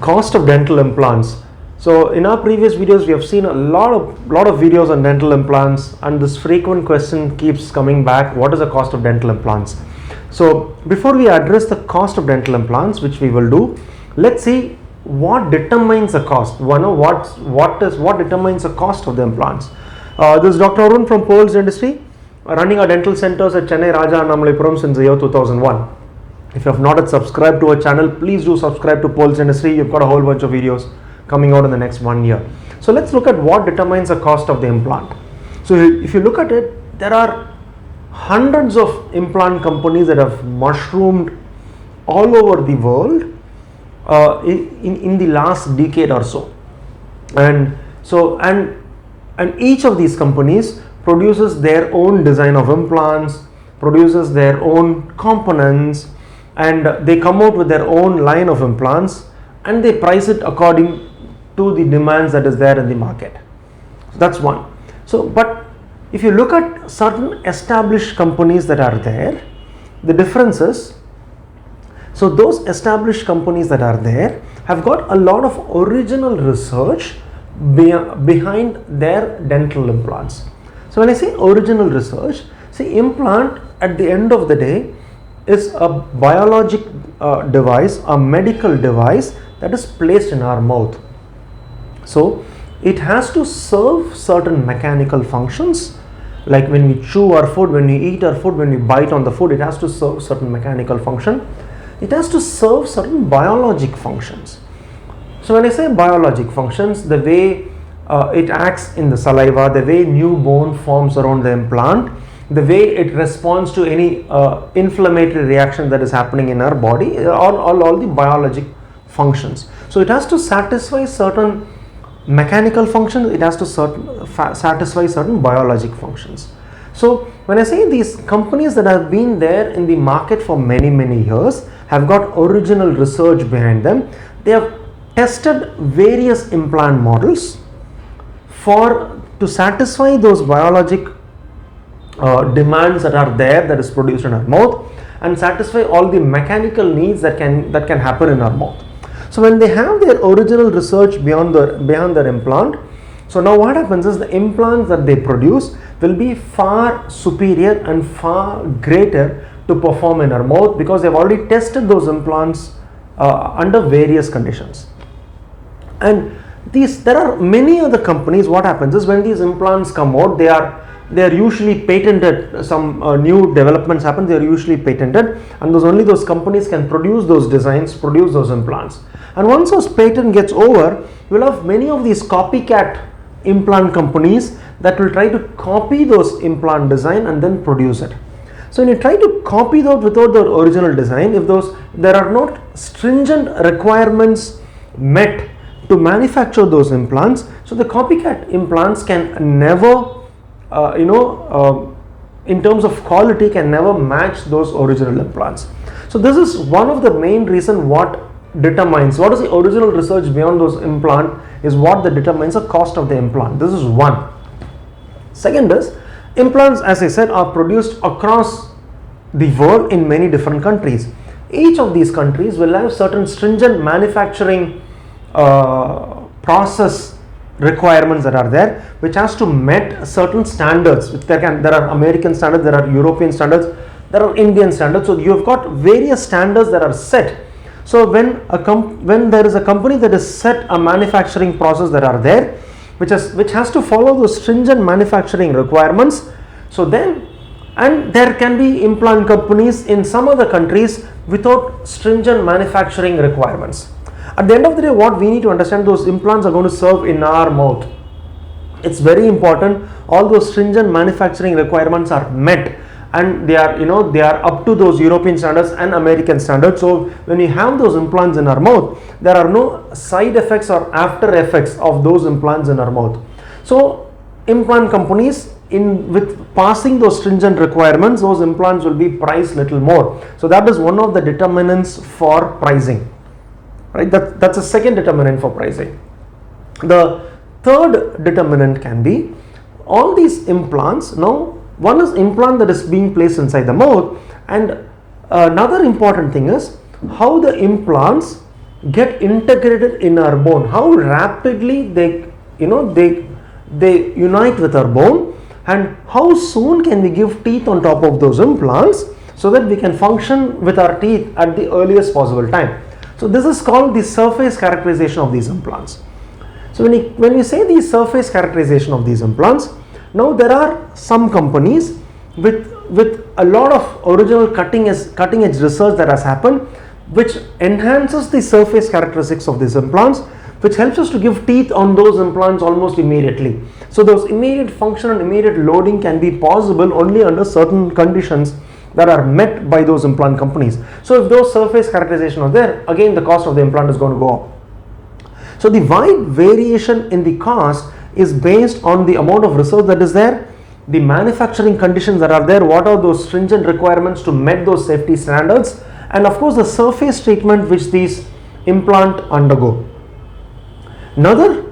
Cost of dental implants. So in our previous videos we have seen a lot of videos on dental implants, and this frequent question keeps coming back: what is the cost of dental implants? So before we address the cost of dental implants, which we will do, let's see what determines the cost. What determines the cost of the implants. This is Dr. Arun from Pearls Dentistry, running our dental centers at Chennai, Raja and Amalapuram since the year 2001. If you have not yet subscribed to our channel, please do subscribe to Pearls Dentistry. You've got a whole bunch of videos coming out in the next 1 year. So let's look at what determines the cost of the implant. So if you look at it, there are hundreds of implant companies that have mushroomed all over the world in the last decade or so. And each of these companies produces their own design of implants, produces their own components, and they come out with their own line of implants, and they price it according to the demands that is there in the market. So that's one. So but if you look at certain established companies that are there, the difference is, so those established companies that are there have got a lot of original research behind their dental implants. So when I say original research, see, implant at the end of the day is a biologic device, a medical device that is placed in our mouth. So it has to serve certain mechanical functions, like when we chew our food, when we eat our food, when we bite on the food, it has to serve certain mechanical function. It has to serve certain biologic functions. So when I say biologic functions, the way it acts in the saliva, the way new bone forms around the implant, the way it responds to any inflammatory reaction that is happening in our body, all the biologic functions. So it has to satisfy certain mechanical functions, it has to satisfy certain biologic functions. So when I say these companies that have been there in the market for many years, have got original research behind them, they have tested various implant models to satisfy those biologic demands that are there, that is produced in our mouth, and satisfy all the mechanical needs that can happen in our mouth. So when they have their original research beyond their implant, so now what happens is the implants that they produce will be far superior and far greater to perform in our mouth, because they've already tested those implants under various conditions. And there are many other companies. What happens is when these implants come out, they are usually patented. Some new developments happen, they are usually patented, and only those companies can produce those designs, produce those implants. And once those patent gets over, you will have many of these copycat implant companies that will try to copy those implant design and then produce it. So when you try to copy that without the original design, if there are not stringent requirements met to manufacture those implants, so the copycat implants can never in terms of quality, can never match those original implants. So this is one of the main reason what determines what is the original research beyond those implant is what that determines the cost of the implant. This is one. Second is, implants, as I said, are produced across the world in many different countries. Each of these countries will have certain stringent manufacturing process requirements that are there, which has to met certain standards. There are American standards, there are European standards, there are Indian standards. So you've got various standards that are set. So when there is a company that has set a manufacturing process that are there, which has to follow those stringent manufacturing requirements, so then, and there can be implant companies in some other countries without stringent manufacturing requirements. At the end of the day, what we need to understand, those implants are going to serve in our mouth. It's very important all those stringent manufacturing requirements are met, and they are up to those European standards and American standards. So when we have those implants in our mouth, there are no side effects or after effects of those implants in our mouth. So implant companies, with passing those stringent requirements, those implants will be priced little more. So that is one of the determinants for pricing, right? That's a second determinant for pricing. The third determinant can be all these implants. Now, one is implant that is being placed inside the mouth, and another important thing is how the implants get integrated in our bone, how rapidly they unite with our bone, and how soon can we give teeth on top of those implants so that we can function with our teeth at the earliest possible time. So this is called the surface characterization of these implants. So when you say the surface characterization of these implants, now there are some companies with a lot of original cutting edge research that has happened, which enhances the surface characteristics of these implants, which helps us to give teeth on those implants almost immediately. So those immediate function and immediate loading can be possible only under certain conditions that are met by those implant companies. So if those surface characterization are there, again the cost of the implant is going to go up. So the wide variation in the cost is based on the amount of research that is there, the manufacturing conditions that are there, what are those stringent requirements to meet those safety standards, and of course the surface treatment which these implant undergo. Another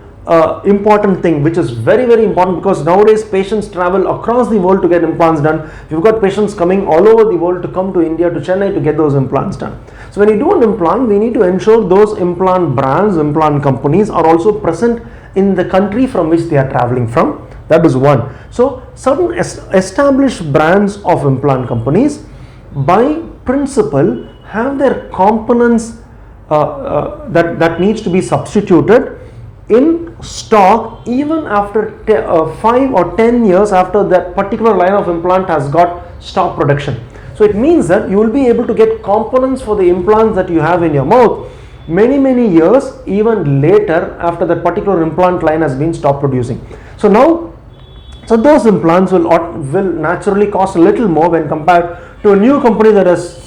important thing which is very important, because nowadays patients travel across the world to get implants done. We've got patients coming all over the world to come to India, to Chennai to get those implants done. So when you do an implant, we need to ensure those implant brands, implant companies are also present in the country from which they are traveling from. That is one. So certain established brands of implant companies by principle have their components that needs to be substituted in stock even after 5 or 10 years after that particular line of implant has got stop production. So it means that you will be able to get components for the implants that you have in your mouth many years even later after that particular implant line has been stopped producing. So those implants will naturally cost a little more when compared to a new company that is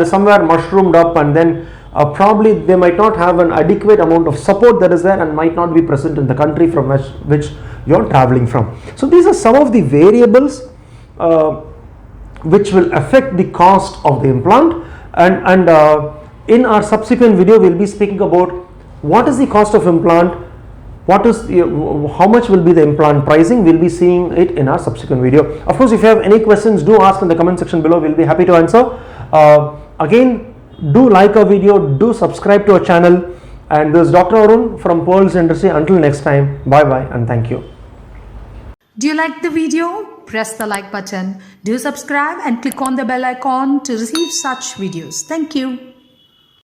somewhere mushroomed up, and then probably they might not have an adequate amount of support that is there and might not be present in the country from which you're traveling from. So these are some of the variables which will affect the cost of the implant, and in our subsequent video we'll be speaking about what is the cost of implant, how much will be the implant pricing. We'll be seeing it in our subsequent video. Of course, if you have any questions, do ask in the comment section below. We'll be happy to answer. Again, do like our video, do subscribe to our channel, and this is Dr. Arun from Pearls Industry. Until next time, bye bye and thank you. Do you like the video? Press the like button. Do subscribe and click on the bell icon to receive such videos. Thank you.